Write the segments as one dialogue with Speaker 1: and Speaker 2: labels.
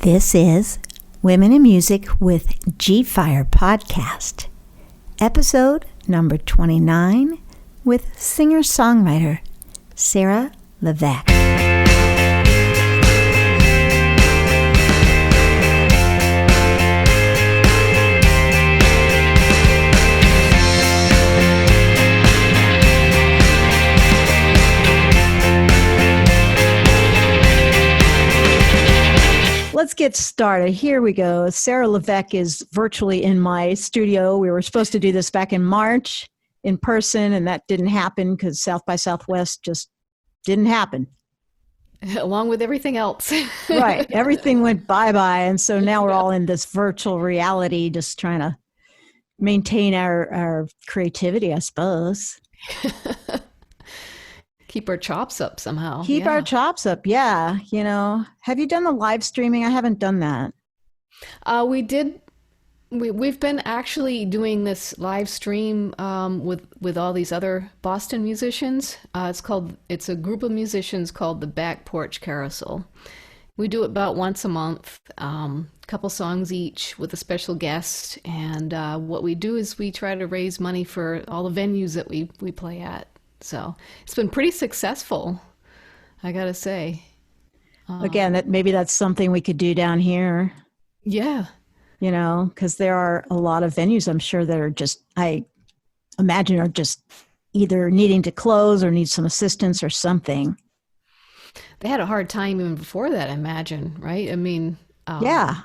Speaker 1: This is Women in Music with Gfire podcast, episode number 29 with singer-songwriter Sarah Levecque. Let's get started. Here we go. Sarah Levecque is virtually in my studio. We were supposed to do this back in March in person, and that didn't happen because South by Southwest just didn't happen.
Speaker 2: Along with everything else.
Speaker 1: Right. Everything went bye-bye. And so now we're all in this virtual reality, just trying to maintain our creativity, I suppose.
Speaker 2: Keep our chops up somehow.
Speaker 1: Keep our chops up, yeah. You know, have you done the live streaming? I haven't done that.
Speaker 2: We did. We've been actually doing this live stream with all these other Boston musicians. It's a group of musicians called the Back Porch Carousel. We do it about once a month, a couple songs each with a special guest. And what we do is we try to raise money for all the venues that we play at. So it's been pretty successful, I gotta say.
Speaker 1: Again, maybe that's something we could do down here.
Speaker 2: Yeah.
Speaker 1: You know, because there are a lot of venues, I'm sure, that are just, I imagine, are just either needing to close or need some assistance or something.
Speaker 2: They had a hard time even before that, I imagine, right? I mean,
Speaker 1: yeah.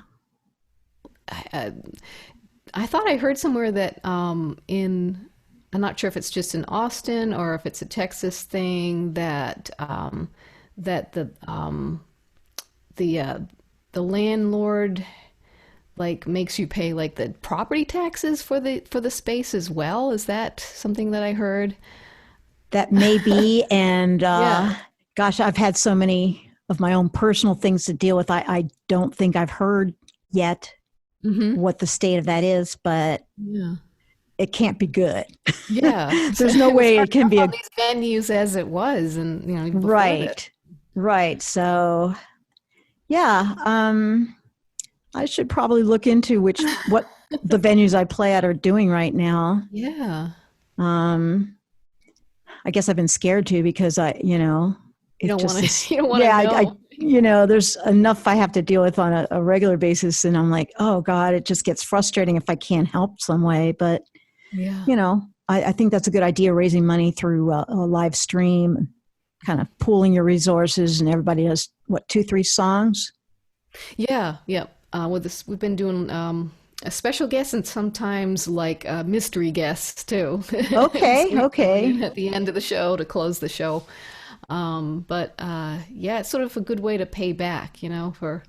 Speaker 2: I thought I heard somewhere that I'm not sure if it's just in Austin or if it's a Texas thing that the landlord like makes you pay like the property taxes for the space as well. Is that something that I heard?
Speaker 1: That may be, and
Speaker 2: yeah.
Speaker 1: Gosh, I've had so many of my own personal things to deal with. I don't think I've heard yet what the state of that is, but
Speaker 2: yeah.
Speaker 1: It can't be good.
Speaker 2: Yeah.
Speaker 1: There's no way it can be
Speaker 2: these venues as it was, and you know, even before
Speaker 1: right. Right. So yeah, I should probably look into what the venues I play at are doing right now.
Speaker 2: Yeah.
Speaker 1: I guess I've been scared to because
Speaker 2: you don't want to know.
Speaker 1: I there's enough I have to deal with on a regular basis, and I'm like, oh God, it just gets frustrating if I can't help some way. But
Speaker 2: yeah.
Speaker 1: I think that's a good idea, raising money through a live stream, kind of pooling your resources, and everybody does, 2-3 songs?
Speaker 2: Yeah, yeah. With this, we've been doing a special guest and sometimes like mystery guests too.
Speaker 1: Okay,
Speaker 2: So
Speaker 1: okay.
Speaker 2: at the end of the show to close the show. But yeah, it's sort of a good way to pay back, for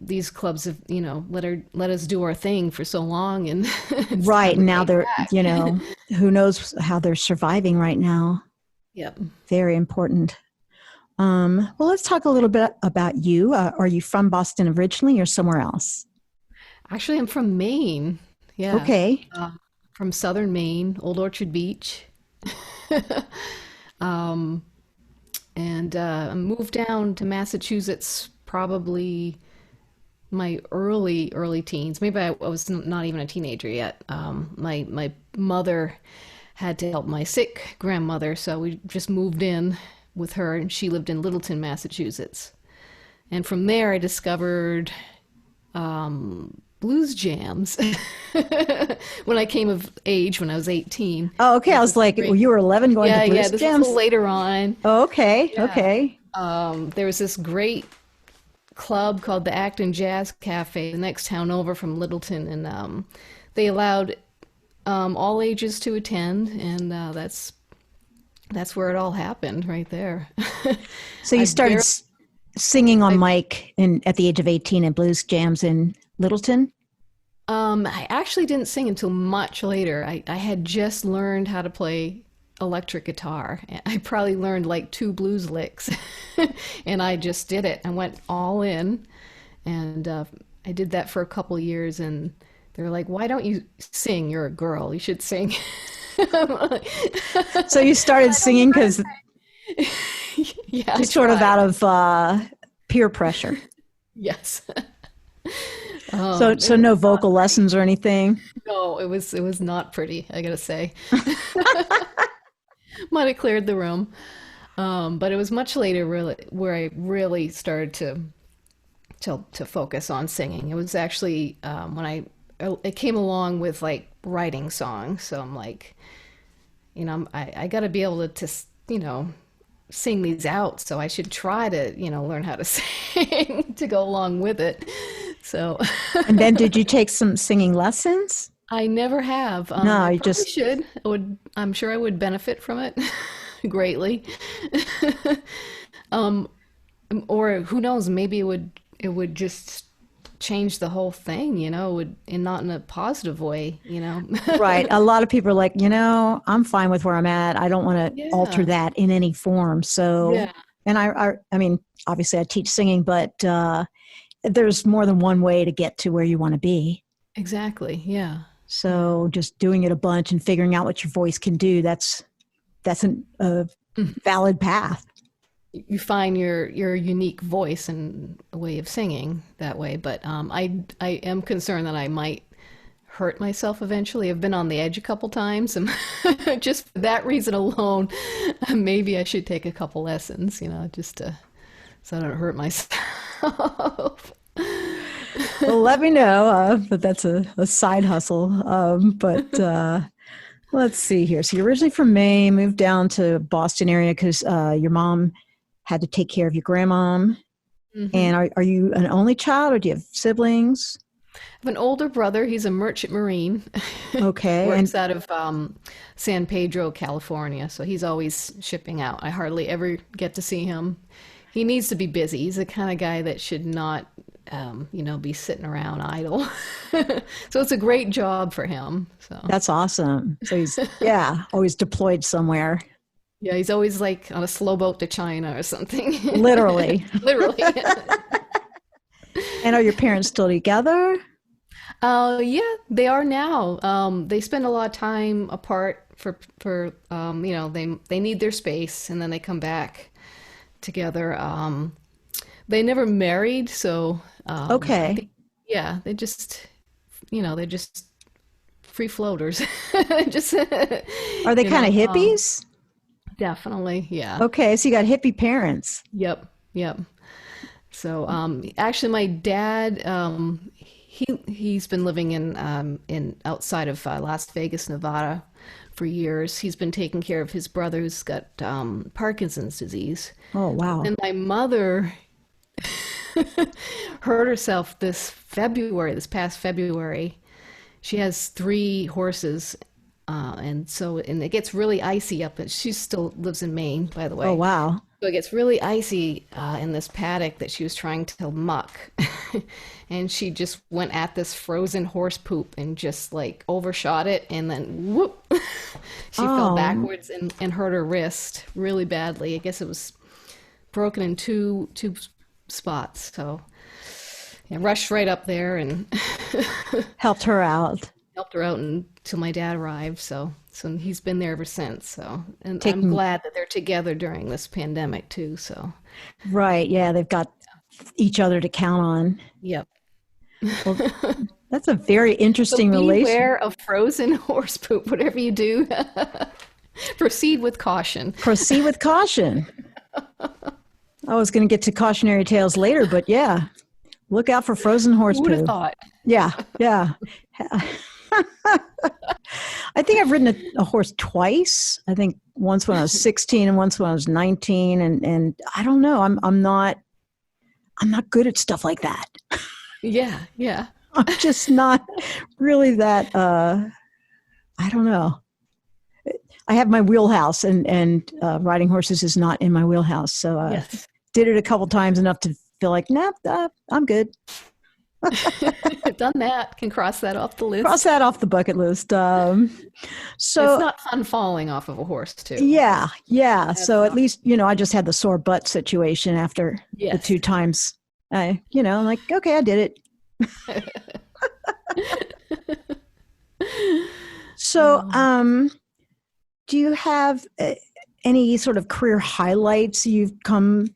Speaker 2: these clubs have, let us do our thing for so long, and
Speaker 1: right now they're, who knows how they're surviving right now.
Speaker 2: Yep.
Speaker 1: Very important. Well, let's talk a little bit about you. Are you from Boston originally or somewhere else?
Speaker 2: Actually, I'm from Maine. Yeah.
Speaker 1: Okay.
Speaker 2: From southern Maine, Old Orchard Beach. And I moved down to Massachusetts probably my early teens. Maybe I was not even a teenager yet. My mother had to help my sick grandmother, so we just moved in with her, and she lived in Littleton, Massachusetts. And from there, I discovered blues jams when I came of age, when I was 18.
Speaker 1: Oh, okay. I was like, you were 11 going to blues jams?
Speaker 2: Yeah, this was a little later on.
Speaker 1: Oh, okay,
Speaker 2: yeah.
Speaker 1: Okay.
Speaker 2: There was this great club called the Acton Jazz Cafe, the next town over from Littleton, and they allowed all ages to attend, and that's where it all happened, right there.
Speaker 1: So you started singing on mic at the age of 18 at blues jams in Littleton?
Speaker 2: I actually didn't sing until much later. I had just learned how to play electric guitar. I probably learned like 2 blues licks, and I just did it. I went all in, and I did that for a couple of years, and they were like, why don't you sing? You're a girl. You should sing.
Speaker 1: So you started singing because
Speaker 2: yeah,
Speaker 1: sort of out of peer pressure.
Speaker 2: Yes.
Speaker 1: So
Speaker 2: It
Speaker 1: no
Speaker 2: was not
Speaker 1: vocal
Speaker 2: pretty.
Speaker 1: lessons or anything?
Speaker 2: No, it was not pretty, I gotta say. Might have cleared the room. But it was much later really where I really started to focus on singing. It was actually when it came along with like writing songs. So I'm like, I got to be able to sing these out. So I should try to, learn how to sing to go along with it. So
Speaker 1: And then did you take some singing lessons?
Speaker 2: I never have.
Speaker 1: No,
Speaker 2: I
Speaker 1: you
Speaker 2: probably
Speaker 1: just
Speaker 2: should. I'm sure I would benefit from it greatly. Um, or who knows, maybe it would just change the whole thing, would and not in a positive way.
Speaker 1: right. A lot of people are like, I'm fine with where I'm at. I don't want to alter
Speaker 2: Yeah.
Speaker 1: that in any form. So,
Speaker 2: Yeah,
Speaker 1: and I mean, obviously I teach singing, but there's more than one way to get to where you want to be.
Speaker 2: exactly. Yeah. Yeah.
Speaker 1: So just doing it a bunch and figuring out what your voice can do, a valid path.
Speaker 2: You find your unique voice and a way of singing that way, but I am concerned that I might hurt myself eventually. I've been on the edge a couple times, and just for that reason alone, maybe I should take a couple lessons, just to so I don't hurt myself.
Speaker 1: Well, let me know, but that's a side hustle. But let's see here. So you're originally from Maine, moved down to Boston area because your mom had to take care of your grandmom.
Speaker 2: Hmm.
Speaker 1: And are you an only child or do you have siblings?
Speaker 2: I have an older brother. He's a merchant marine.
Speaker 1: Okay. And
Speaker 2: Works out of San Pedro, California. So he's always shipping out. I hardly ever get to see him. He needs to be busy. He's the kind of guy that should not, be sitting around idle. So it's a great job for him. So
Speaker 1: that's awesome. So yeah, always deployed somewhere,
Speaker 2: yeah, he's always like on a slow boat to China or something.
Speaker 1: literally.
Speaker 2: Literally.
Speaker 1: And are your parents still together?
Speaker 2: Yeah, they are now. They spend a lot of time apart they need their space and then they come back together. They never married, so I
Speaker 1: Okay.
Speaker 2: think yeah, they're just free floaters. Just
Speaker 1: Are they
Speaker 2: you
Speaker 1: kind of
Speaker 2: know,
Speaker 1: hippies?
Speaker 2: definitely, yeah.
Speaker 1: Okay. So you got hippie parents.
Speaker 2: Yep, yep. So, actually, my dad, he's been living in outside of Las Vegas, Nevada, for years. He's been taking care of his brother who's got Parkinson's disease.
Speaker 1: Oh, wow.
Speaker 2: And my mother hurt herself this past February. She has three horses, and it gets really icy up. She still lives in Maine, by the
Speaker 1: Oh,
Speaker 2: way.
Speaker 1: wow.
Speaker 2: So it gets really icy in this paddock that she was trying to muck. And she just went at this frozen horse poop and just like overshot it. And then whoop, she fell
Speaker 1: Oh,
Speaker 2: backwards and hurt her wrist really badly. I guess it was broken in two spots. So I rushed right up there and
Speaker 1: helped her out.
Speaker 2: helped her out until my dad arrived. So he's been there ever since. So and I'm
Speaker 1: Taking,
Speaker 2: glad that they're together during this pandemic too. So
Speaker 1: right. Yeah. They've got each other to count on.
Speaker 2: yep.
Speaker 1: Well, that's a very
Speaker 2: So
Speaker 1: interesting relation.
Speaker 2: beware of frozen horse poop. Whatever you do, proceed with caution.
Speaker 1: Proceed with caution. I was going to get to cautionary tales later, but yeah, look out for frozen horse
Speaker 2: Who would have
Speaker 1: poo.
Speaker 2: thought?
Speaker 1: Yeah. Yeah. I think I've ridden a horse twice. I think once when I was 16 and once when I was 19. And I don't know. I'm not good at stuff like that.
Speaker 2: Yeah, yeah.
Speaker 1: I'm just not really that, I don't know. I have my wheelhouse and riding horses is not in my wheelhouse. So
Speaker 2: Yes.
Speaker 1: did it a couple times enough to feel like, nah, I'm good.
Speaker 2: Done that. Can cross that off the
Speaker 1: Cross
Speaker 2: list.
Speaker 1: that off the bucket list.
Speaker 2: It's
Speaker 1: So
Speaker 2: not fun falling off of a horse, too.
Speaker 1: yeah, yeah.
Speaker 2: That's
Speaker 1: So at least, I just had the sore butt situation after the
Speaker 2: yes.
Speaker 1: two times. Like, okay, I did it. So,
Speaker 2: Um,
Speaker 1: do you have any sort of career highlights you've come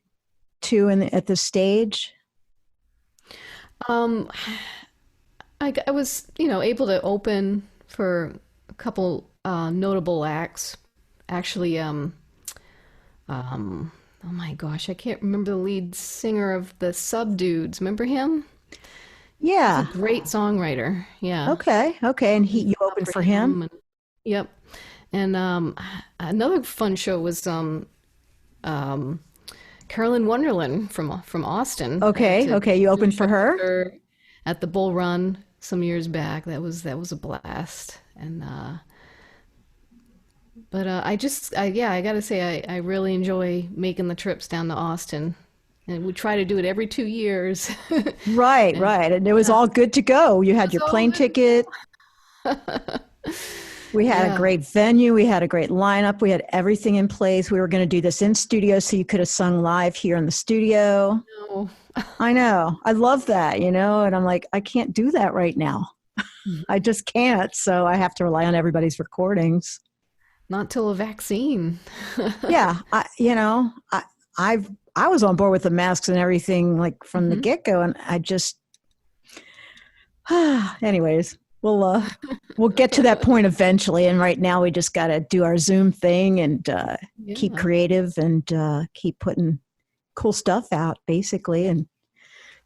Speaker 1: to at this stage?
Speaker 2: Um, I was, able to open for a couple notable acts. Actually, oh my gosh, I can't remember the lead singer of the Subdudes. Remember him? He's a
Speaker 1: Yeah.
Speaker 2: great songwriter. Yeah.
Speaker 1: Okay. Okay. And you
Speaker 2: Up
Speaker 1: opened
Speaker 2: for
Speaker 1: for him?
Speaker 2: him. Yep. And another fun show was um, Carolyn Wonderland from Austin. I got
Speaker 1: Okay.
Speaker 2: to
Speaker 1: Okay. You
Speaker 2: do a
Speaker 1: opened
Speaker 2: show
Speaker 1: for
Speaker 2: with
Speaker 1: her?
Speaker 2: her at the Bull Run some years back. That was a blast. And but yeah, I gotta say, I really enjoy making the trips down to Austin, and we try to do it every 2 years.
Speaker 1: Right,
Speaker 2: And
Speaker 1: right. And it was
Speaker 2: yeah,
Speaker 1: all good to go. You had
Speaker 2: it's
Speaker 1: your
Speaker 2: all
Speaker 1: plane
Speaker 2: good
Speaker 1: ticket.
Speaker 2: to go.
Speaker 1: We had a
Speaker 2: Yeah.
Speaker 1: great venue. We had a great lineup. We had everything in place. We were going to do this in studio so you could have sung live here in the studio.
Speaker 2: No.
Speaker 1: I know. I love that, and I'm like, I can't do that right now. I just can't. So I have to rely on everybody's recordings.
Speaker 2: Not till a vaccine.
Speaker 1: Yeah. I was on board with the masks and everything like from the
Speaker 2: Hmm.
Speaker 1: get-go. And I just, anyways, we'll get to that point eventually. And right now we just got to do our Zoom thing and keep
Speaker 2: Yeah.
Speaker 1: creative and keep putting cool stuff out, basically. And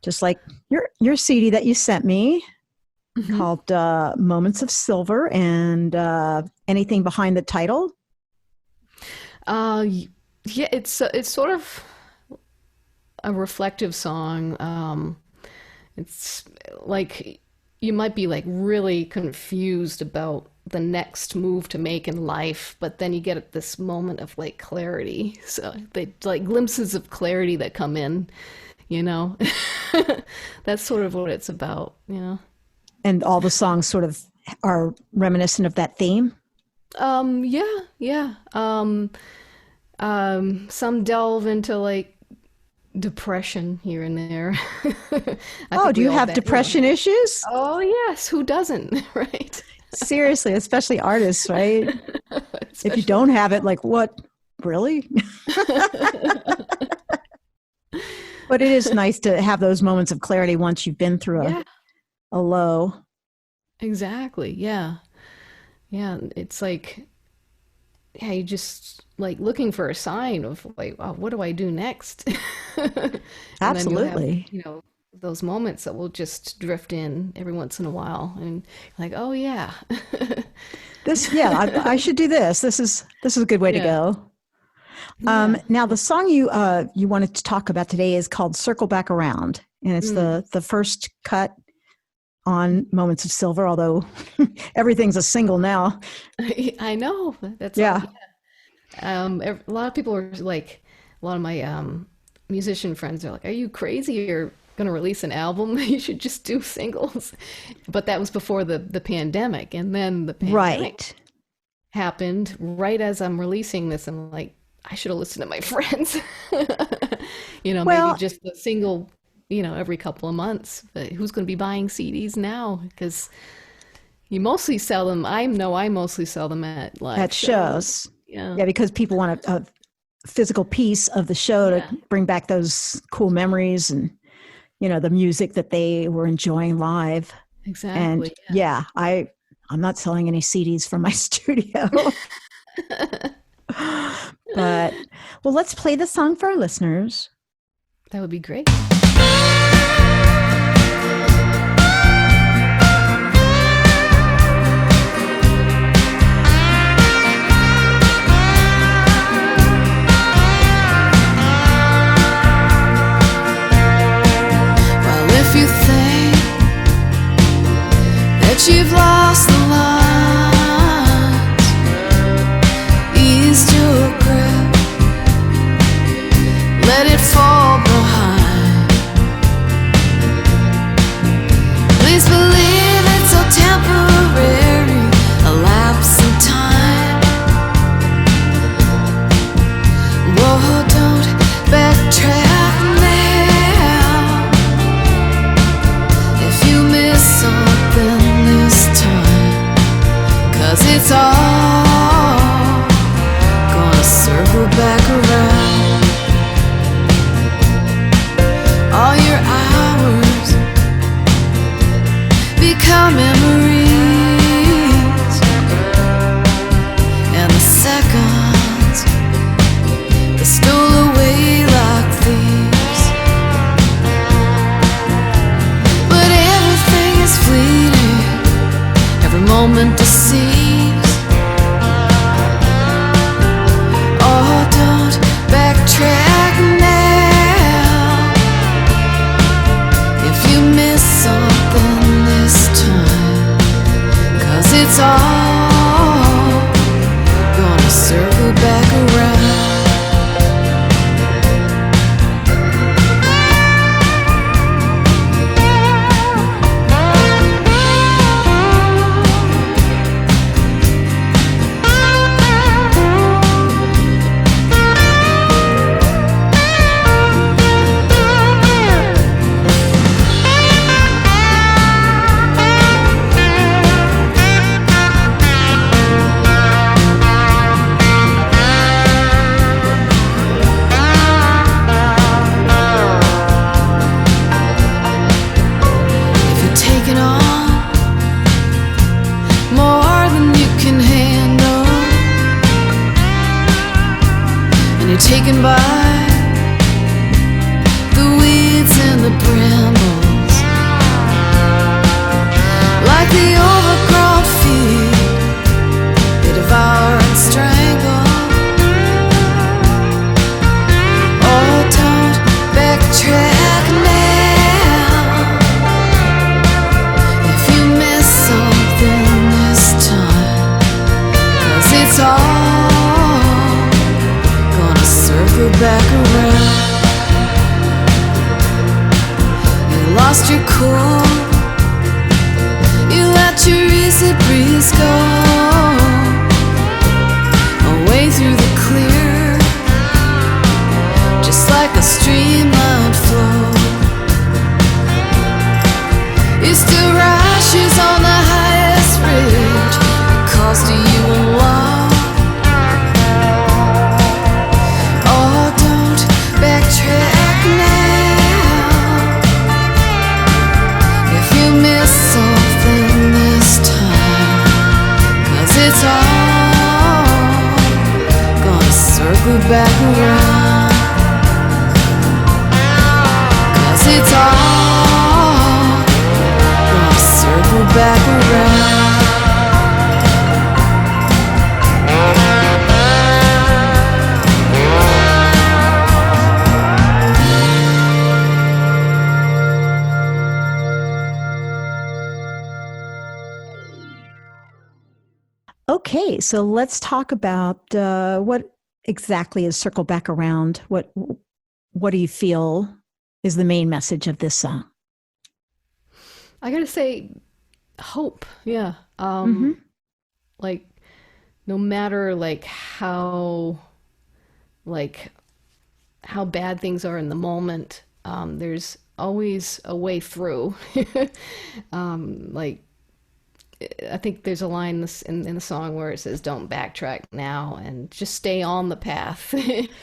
Speaker 1: just like your CD that you sent me
Speaker 2: Hmm.
Speaker 1: called Moments of Silver, and anything behind the title.
Speaker 2: Yeah, it's sort of a reflective song. It's like you might be like really confused about the next move to make in life, but then you get at this moment of like clarity. So they like glimpses of clarity that come in, you know. That's sort of what it's about.
Speaker 1: And all the songs sort of are reminiscent of that theme.
Speaker 2: Yeah, yeah. Some delve into like depression here and there. I
Speaker 1: Oh,
Speaker 2: think
Speaker 1: do
Speaker 2: we
Speaker 1: you
Speaker 2: all
Speaker 1: have depression issues?
Speaker 2: Oh yes, who doesn't, right?
Speaker 1: Seriously, especially artists, right? If you
Speaker 2: Especially
Speaker 1: don't have it, like what? Really? But it is nice to have those moments of clarity once you've been through
Speaker 2: yeah,
Speaker 1: a low.
Speaker 2: exactly. Yeah. Yeah, it's like yeah, you just like looking for a sign of like, oh, what do I do next? And then you'll have,
Speaker 1: Absolutely.
Speaker 2: those moments that will just drift in every once in a while and like, oh yeah.
Speaker 1: Yeah, I should do this. This is a good way to
Speaker 2: Yeah.
Speaker 1: go.
Speaker 2: Yeah.
Speaker 1: Now, the song you wanted to talk about today is called "Circle Back Around," and it's
Speaker 2: Mm.
Speaker 1: the first cut on Moments of Silver. Although everything's a single now.
Speaker 2: I know. That's all.
Speaker 1: Yeah.
Speaker 2: A lot of people are like, a lot of my musician friends are like, "Are you crazy? You're gonna release an album? You should just do singles." But that was before the pandemic, and then the pandemic
Speaker 1: Right.
Speaker 2: happened right as I'm releasing this. I'm like, I should have listened to my friends. Maybe
Speaker 1: Well,
Speaker 2: just a single, every couple of months. But who's going to be buying CDs now? Because you mostly sell them. I know I mostly sell them at live
Speaker 1: at
Speaker 2: shows.
Speaker 1: shows.
Speaker 2: Yeah.
Speaker 1: Yeah, because people want a physical piece of the show to
Speaker 2: Yeah.
Speaker 1: bring back those cool memories and the music that they were enjoying live. And
Speaker 2: Exactly.
Speaker 1: yeah, I'm not selling any CDs from my studio.
Speaker 2: Yeah.
Speaker 1: But well, let's play the song for our listeners.
Speaker 2: That would be great.
Speaker 3: Well, if you think that you've lost the lines, ease your grip, let it fall behind. Please believe it's so temporary, a lapse in time. Whoa, don't backtrack now. If you miss something this time, it's all gonna circle back around. Taken by the weeds and the brambles, like the overgrown field, they devour and strangle. Oh, don't backtrack now. If you miss something this time, 'cause it's all circle back around. You lost your cool, you let your easy breeze go away through the clear, just like a streamlined flow. You still rashes on the highest ridge, it calls to you a while. Backtrack now. If you miss something this time, 'cause it's all gonna circle back around. 'Cause it's all gonna circle back around.
Speaker 1: Okay, so let's talk about what exactly is Circle Back Around. What do you feel is the main message of this song?
Speaker 2: I gotta say, hope. Yeah. Like, no matter how bad things are in the moment, there's always a way through. I think there's a line in the song where it says, "Don't backtrack now and just stay on the path.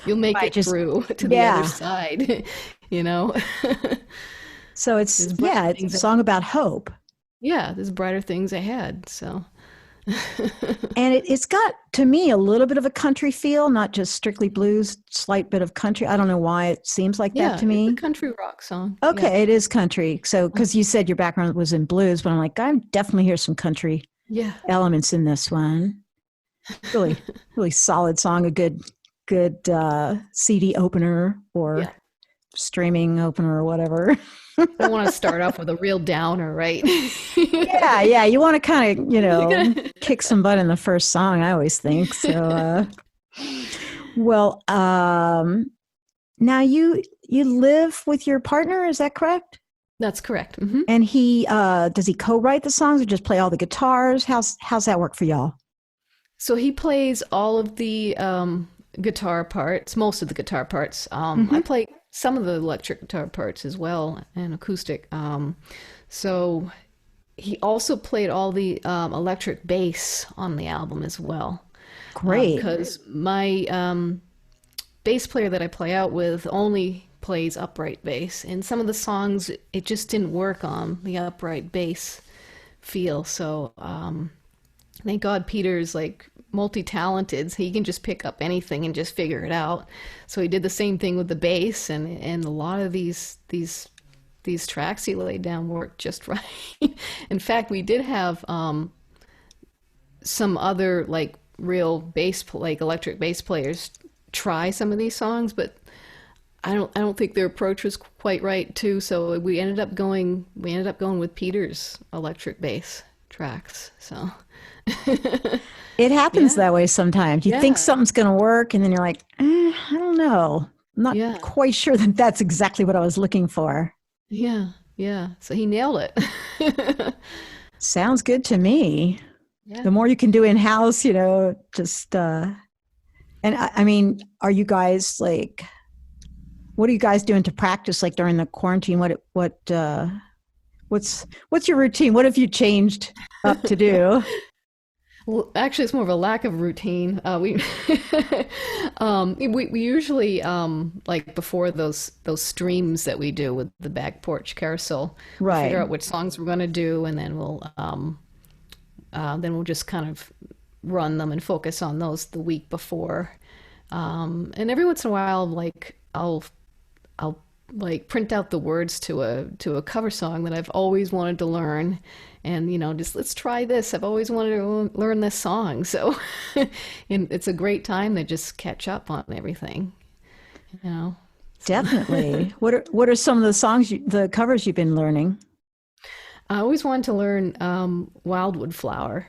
Speaker 2: You'll make it through to the other side." You know.
Speaker 1: So it's a song about hope.
Speaker 2: Yeah, there's brighter things ahead. So.
Speaker 1: And it's got, to me, a little bit of a country feel, not just strictly blues, slight bit of country. I don't know why it seems like that to me.
Speaker 2: It's a country rock song.
Speaker 1: Okay, it is country. So, because you said your background was in blues, but I'm like, I definitely hear some country elements in this one. Really, really solid song, a good CD opener or streaming opener or whatever.
Speaker 2: I don't want to start off with a real downer, right?
Speaker 1: Yeah. You want to kind of, kick some butt in the first song, I always think. So, now you live with your partner, is that correct?
Speaker 2: That's correct. Mm-hmm.
Speaker 1: And he, does he co-write the songs or just play all the guitars? How's that work for y'all?
Speaker 2: So he plays all of the guitar parts, most of the guitar parts. I play some of the electric guitar parts as well, and acoustic. So he also played all the electric bass on the album as well.
Speaker 1: Great.
Speaker 2: Because my bass player that I play out with only plays upright bass, and some of the songs, it just didn't work on the upright bass feel. So thank God Peter's like multi-talented. He can just pick up anything and just figure it out. So he did the same thing with the bass, and a lot of these tracks he laid down worked just right. In fact, we did have some other like real electric bass players try some of these songs, but I don't think their approach was quite right too. So we ended up going with Peter's electric bass tracks. So
Speaker 1: It happens that way sometimes. You think
Speaker 2: Yeah.
Speaker 1: something's going to work, and then you're like, I don't know. I'm not
Speaker 2: Yeah.
Speaker 1: quite sure that that's exactly what I was looking for.
Speaker 2: Yeah. Yeah. So he nailed it.
Speaker 1: Sounds good to me.
Speaker 2: Yeah.
Speaker 1: The more you can do in house, just and I mean, are you guys like, what are you guys doing to practice like during the quarantine? What's your routine? What have you changed up to do?
Speaker 2: Well, actually, it's more of a lack of routine. We usually like before those streams that we do with the back porch carousel, we
Speaker 1: Right.
Speaker 2: figure out which songs we're going to do, and then we'll just kind of run them and focus on those the week before. And every once in a while, like I'll like print out the words to a cover song that I've always wanted to learn, and just let's try this. I've always wanted to learn this song, so and it's a great time to just catch up on everything. So.
Speaker 1: Definitely. What are some of the covers you've been learning?
Speaker 2: I always wanted to learn Wildwood Flower.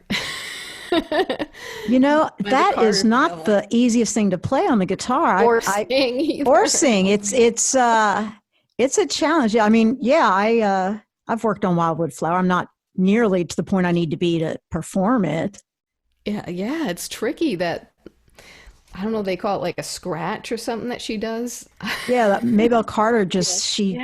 Speaker 1: That is not the easiest thing to play on the guitar.
Speaker 2: Or sing either.
Speaker 1: Or sing. It's a challenge. I mean, I've worked on Wildwood Flower. I'm not nearly to the point I need to be to perform it.
Speaker 2: Yeah, it's tricky. That I don't know. They call it like a scratch or something that she does.
Speaker 1: Yeah, Maybelle Carter just she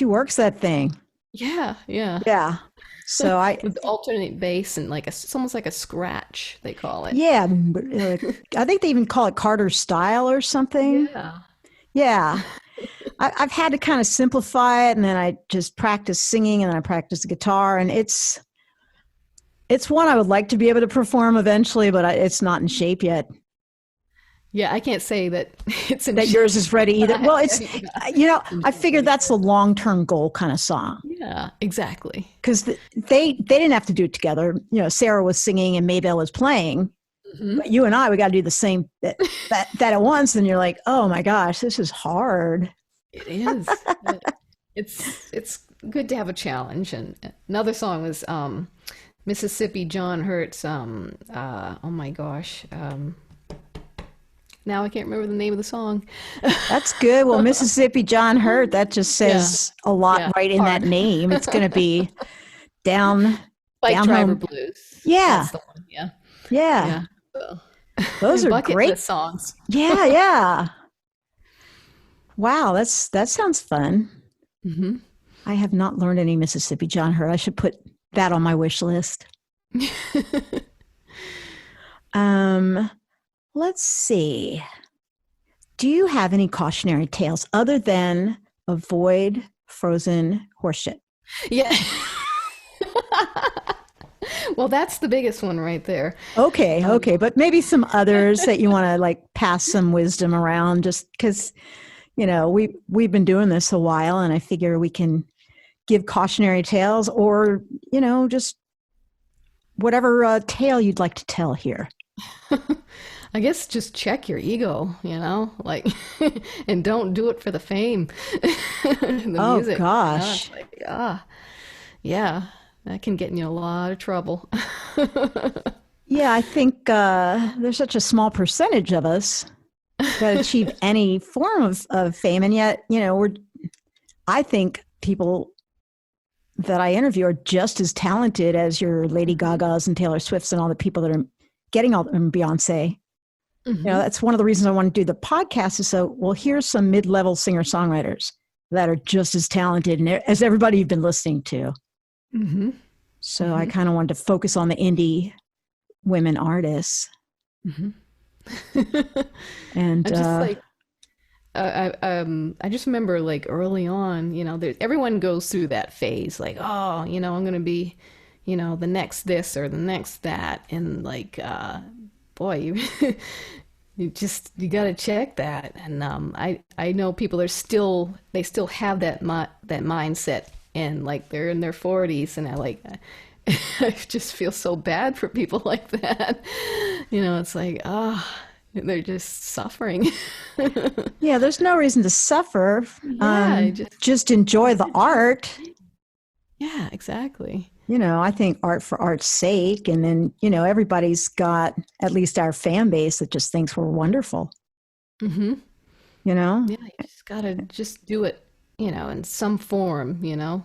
Speaker 1: works that thing.
Speaker 2: Yeah.
Speaker 1: Yeah. So
Speaker 2: with alternate bass and it's almost like a scratch, they call it.
Speaker 1: Yeah, I think they even call it Carter style or something.
Speaker 2: Yeah.
Speaker 1: Yeah. I've had to kind of simplify it, and then I just practice singing, and then I practice the guitar, and it's one I would like to be able to perform eventually, but it's not in shape yet.
Speaker 2: Yeah, I can't say that it's in
Speaker 1: that
Speaker 2: shape.
Speaker 1: Yours is ready either. Well, it's I figured that's a long-term goal kind of song.
Speaker 2: Yeah, exactly.
Speaker 1: Because they didn't have to do it together. Sarah was singing and Maybelle was playing. Mm-hmm. But you and we got to do the same that at once, and you're like, oh my gosh, this is hard.
Speaker 2: It is. It's good to have a challenge. And another song was Mississippi John Hurt's. Oh my gosh. Now I can't remember the name of the song.
Speaker 1: That's good. Well, Mississippi John Hurt, that just says a lot right in that name. It's going to be down
Speaker 2: Driver Blues.
Speaker 1: Yeah.
Speaker 2: That's the one. Yeah.
Speaker 1: Yeah.
Speaker 2: So,
Speaker 1: those are
Speaker 2: bucket
Speaker 1: great
Speaker 2: list songs.
Speaker 1: Yeah. Wow, that sounds fun.
Speaker 2: Mm-hmm.
Speaker 1: I have not learned any Mississippi John Hurt. I should put that on my wish list. Let's see. Do you have any cautionary tales other than avoid frozen horseshit?
Speaker 2: Yeah. Well, that's the biggest one right there.
Speaker 1: Okay. But maybe some others that you want to pass some wisdom around, just because, we've been doing this a while, and I figure we can give cautionary tales or, just whatever tale you'd like to tell here.
Speaker 2: I guess just check your ego, and don't do it for the fame. The music.
Speaker 1: Gosh.
Speaker 2: Yeah, that can get in a lot of trouble.
Speaker 1: Yeah, I think there's such a small percentage of us that achieve any form of fame. And yet, I think people that I interview are just as talented as your Lady Gagas and Taylor Swifts and all the people that are getting all and Beyonce. Mm-hmm. That's one of the reasons I want to do the podcast is here's some mid-level singer-songwriters that are just as talented as everybody you've been listening to.
Speaker 2: Mm-hmm.
Speaker 1: So mm-hmm. I kind of wanted to focus on the indie women artists.
Speaker 2: Mm-hmm.
Speaker 1: And
Speaker 2: I just remember early on, everyone goes through that phase, I'm going to be, the next this or the next that. And boy, you got to check that. And I know people they still have that mindset, and they're in their 40s, and I just feel so bad for people like that. It's they're just suffering.
Speaker 1: Yeah, there's no reason to suffer.
Speaker 2: Yeah,
Speaker 1: just enjoy the art.
Speaker 2: Yeah, exactly.
Speaker 1: I think art for art's sake. And then, everybody's got at least our fan base that just thinks we're wonderful,
Speaker 2: Mm-hmm.
Speaker 1: you know?
Speaker 2: Yeah, you just gotta just do it, in some form, at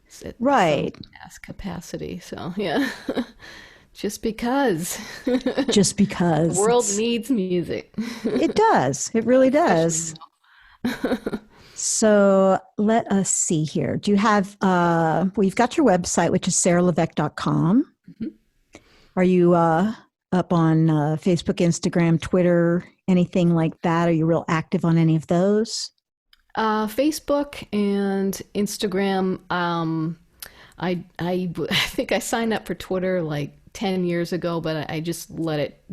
Speaker 2: some
Speaker 1: Right.
Speaker 2: capacity. So yeah, just because
Speaker 1: Just
Speaker 2: the
Speaker 1: because
Speaker 2: world needs music,
Speaker 1: it does. It really
Speaker 2: especially
Speaker 1: does. So let us see here. Do you have, well, you've got your website, which is saralevecque.com.
Speaker 2: now.
Speaker 1: Are you up on Facebook, Instagram, Twitter, anything like that? Are you real active on any of those?
Speaker 2: Facebook and Instagram. I think I signed up for Twitter like 10 years ago, but I just let it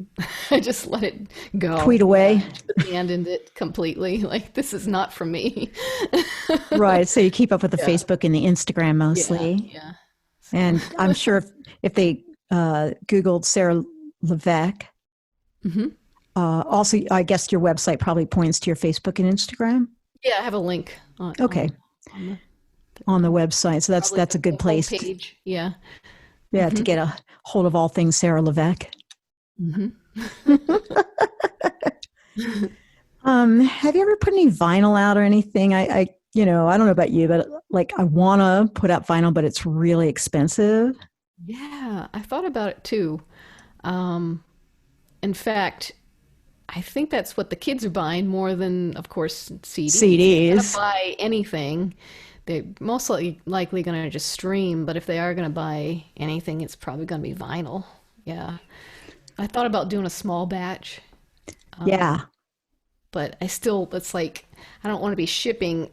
Speaker 2: I just let it go.
Speaker 1: Tweet away.
Speaker 2: Abandoned it completely. Like this is not for me.
Speaker 1: Right. So you keep up with the
Speaker 2: Yeah.
Speaker 1: Facebook and the Instagram mostly.
Speaker 2: Yeah.
Speaker 1: And I'm sure if they Googled Sarah Levecque,
Speaker 2: Hmm.
Speaker 1: also, I guess your website probably points to your Facebook and Instagram.
Speaker 2: Yeah, I have a link on,
Speaker 1: Okay.
Speaker 2: on
Speaker 1: On the website. So that's
Speaker 2: probably
Speaker 1: a good
Speaker 2: the
Speaker 1: place to,
Speaker 2: homepage. Yeah.
Speaker 1: to get a hold of all things Sarah Levecque.
Speaker 2: Hmm.
Speaker 1: Have you ever put any vinyl out or anything? I I don't know about you, but like I want to put out vinyl, but it's really expensive.
Speaker 2: Yeah, I thought about it too. In fact, I think that's what the kids are buying more than, of course, CDs. If they're gonna
Speaker 1: CDs.
Speaker 2: buy anything, they're most likely going to just stream. But if they are going to buy anything, it's probably going to be vinyl. Yeah, I thought about doing a small batch,
Speaker 1: Yeah.
Speaker 2: but it's like I don't want to be shipping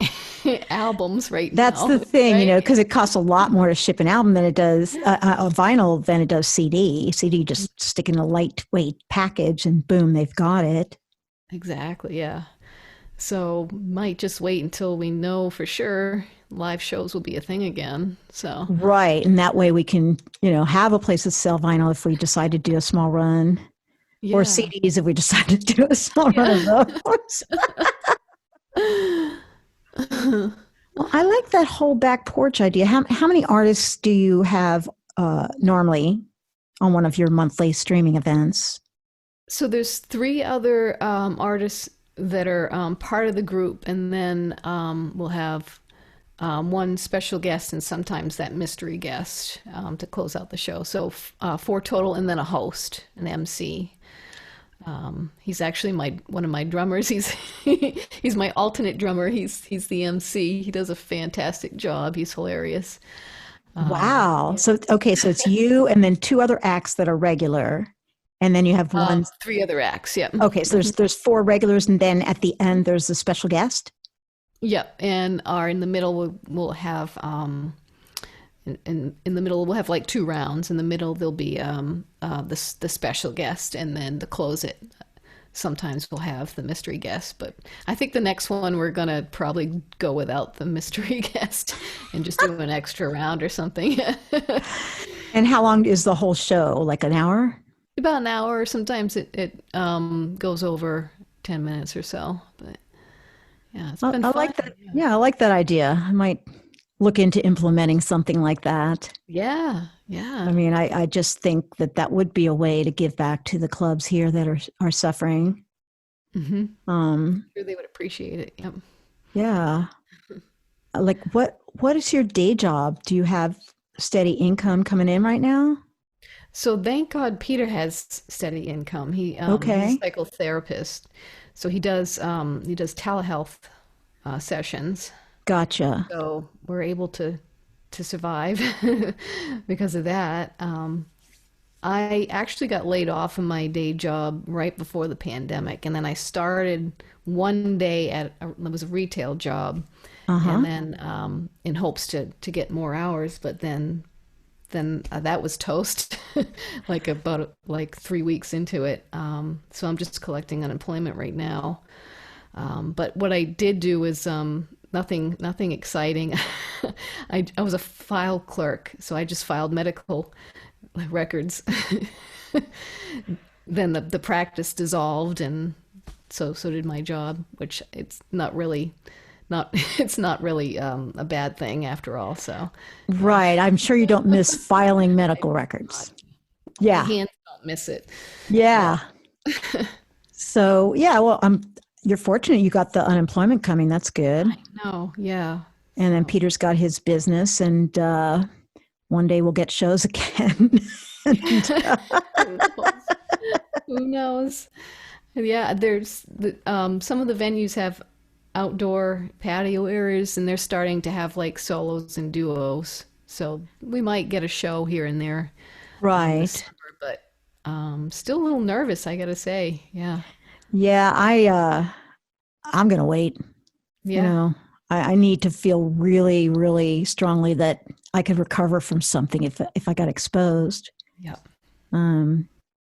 Speaker 2: albums right
Speaker 1: That's
Speaker 2: now,
Speaker 1: the thing,
Speaker 2: right?
Speaker 1: because it costs a lot more to ship an album than it does a vinyl than it does CD. CD just stick in a lightweight package and boom, they've got it.
Speaker 2: Exactly, yeah. So might just wait until we know for sure live shows will be a thing again. So
Speaker 1: Right. And that way we can, have a place to sell vinyl if we decide to do a small run, or
Speaker 2: yeah.
Speaker 1: CDs if we decide to do a small run of those. Well, I like that whole back porch idea. How many artists do you have normally on one of your monthly streaming events?
Speaker 2: So there's three other artists that are part of the group, and then we'll have one special guest and sometimes that mystery guest to close out the show. So four total, and then a host, an MC. He's actually one of my drummers. He's my alternate drummer. He's the MC. He does a fantastic job. He's hilarious.
Speaker 1: Wow. So okay, so it's you and then two other acts that are regular, and then you have one.
Speaker 2: Three other acts. Yeah.
Speaker 1: Okay, so there's four regulars, and then at the end there's a special guest.
Speaker 2: Yep. And in the middle we'll have in the middle we'll have like two rounds. In the middle there'll be the special guest, and then to close it sometimes we'll have the mystery guest. But I think the next one we're gonna probably go without the mystery guest and just do an extra round or something.
Speaker 1: And how long is the whole show? Like an hour?
Speaker 2: About an hour. Sometimes it goes over 10 minutes or so. But yeah, it's been
Speaker 1: I
Speaker 2: fun.
Speaker 1: like that. Yeah, I like that idea. I might look into implementing something like that.
Speaker 2: Yeah,
Speaker 1: I
Speaker 2: yeah.
Speaker 1: mean, I just think that would be a way to give back to the clubs here that are suffering.
Speaker 2: Mm-hmm.
Speaker 1: Um,
Speaker 2: Sure they would appreciate it. Yep.
Speaker 1: yeah. Like what is your day job? Do you have steady income coming in right now?
Speaker 2: So thank God Peter has steady income. He's a
Speaker 1: Okay.
Speaker 2: psychotherapist. So he does telehealth sessions.
Speaker 1: Gotcha.
Speaker 2: So we're able to survive because of that. I actually got laid off of my day job right before the pandemic, and then I started one day it was a retail job,
Speaker 1: Uh-huh.
Speaker 2: and then in hopes to get more hours, but then that was toast like 3 weeks into it. So I'm just collecting unemployment right now. But what I did do is nothing exciting. I was a file clerk, so I just filed medical records. Then the practice dissolved, and so did my job, which it's not it's not really a bad thing after all. So
Speaker 1: Right. I'm sure you don't miss filing medical records.
Speaker 2: my
Speaker 1: Yeah.
Speaker 2: hands don't miss it.
Speaker 1: Yeah. So, yeah, well, you're fortunate you got the unemployment coming. That's good.
Speaker 2: No, yeah.
Speaker 1: And then Peter's got his business, and one day we'll get shows again.
Speaker 2: Who knows? Yeah, there's some of the venues have outdoor patio areas, and they're starting to have like solos and duos. So we might get a show here and there
Speaker 1: Right.
Speaker 2: this summer, but still a little nervous, I gotta say. Yeah.
Speaker 1: Yeah, I'm gonna wait.
Speaker 2: Yeah.
Speaker 1: I need to feel really, really strongly that I could recover from something if I got exposed.
Speaker 2: Yeah.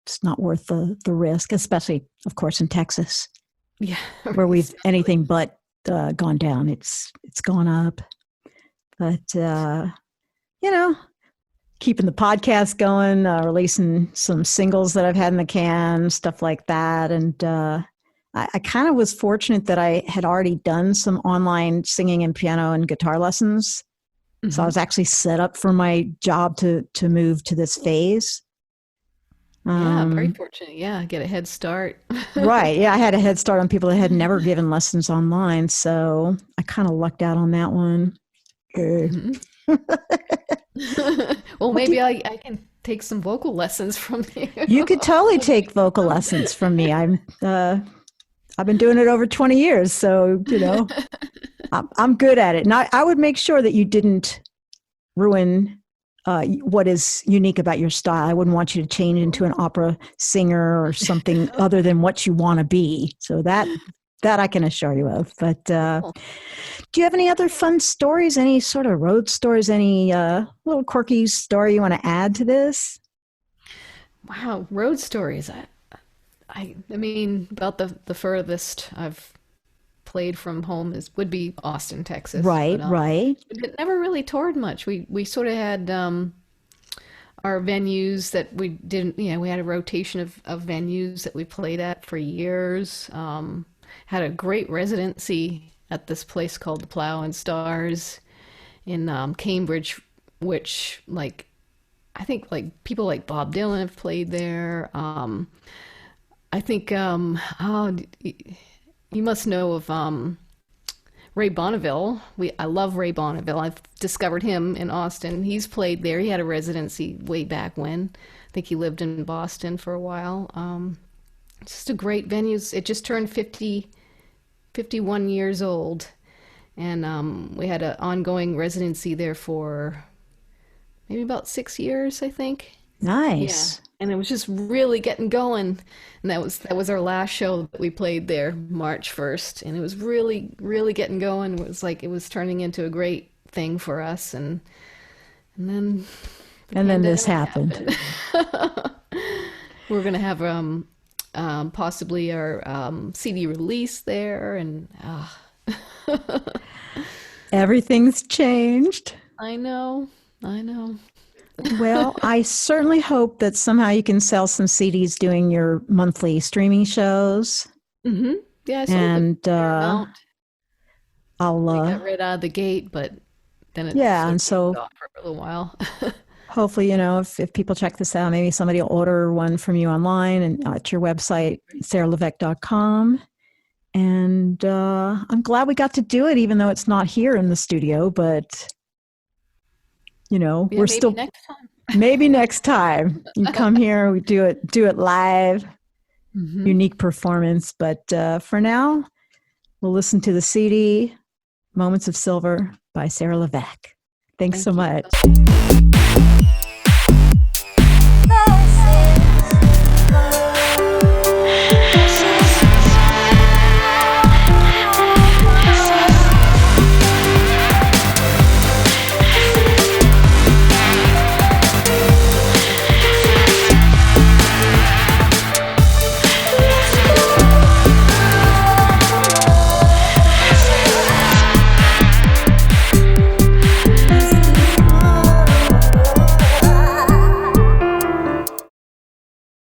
Speaker 1: It's not worth the risk, especially, of course, in Texas,
Speaker 2: Yeah.
Speaker 1: where we've anything but gone down. It's gone up, but keeping the podcast going, releasing some singles that I've had in the can, stuff like that, and I kind of was fortunate that I had already done some online singing and piano and guitar lessons, so I was actually set up for my job to move to this phase.
Speaker 2: Yeah, very fortunate. Yeah, get a head start.
Speaker 1: Right. Yeah, I had a head start on people that had never given lessons online, so I kind of lucked out on that one.
Speaker 2: Well, maybe I can take some vocal lessons from you.
Speaker 1: You could totally take vocal lessons from me. I've been doing it over 20 years, so I'm good at it. And I would make sure that you didn't ruin what is unique about your style. I wouldn't want you to change into an opera singer or something other than what you want to be. So that I can assure you of. But do you have any other fun stories, any sort of road stories, any little quirky story you want to add to this?
Speaker 2: Wow, road stories. I mean, about the furthest I've played from home would be Austin, Texas.
Speaker 1: Right,
Speaker 2: but,
Speaker 1: right.
Speaker 2: It never really toured much. We sort of had our venues that we didn't. We had a rotation of venues that we played at for years. Had a great residency at this place called the Plow and Stars in Cambridge, which I think people like Bob Dylan have played there. I think you must know of Ray Bonneville. I love Ray Bonneville. I've discovered him in Austin. He's played there. He had a residency way back when. I think he lived in Boston for a while. It's just a great venue. It just turned 51 years old. And we had an ongoing residency there for maybe about 6 years, I think.
Speaker 1: Nice.
Speaker 2: Yeah. And it was just really getting going. And that was our last show that we played there, March 1st. And it was really, really getting going. It was turning into a great thing for us. And then
Speaker 1: this happened.
Speaker 2: We're going to have possibly our CD release there. And
Speaker 1: Everything's changed.
Speaker 2: I know.
Speaker 1: Well, I certainly hope that somehow you can sell some CDs doing your monthly streaming shows.
Speaker 2: Mm-hmm. Yeah, I sold
Speaker 1: and
Speaker 2: I'll got right out of the gate, but then it
Speaker 1: and so
Speaker 2: off for a little while.
Speaker 1: hopefully, if people check this out, maybe somebody will order one from you online and at your website, saralevecque.com. And I'm glad we got to do it, even though it's not here in the studio, but we're still
Speaker 2: next time.
Speaker 1: Maybe next time you come here, we do it live, unique performance. But for now, we'll listen to the CD, Moments of Silver by Sarah Levecque. Thanks so much.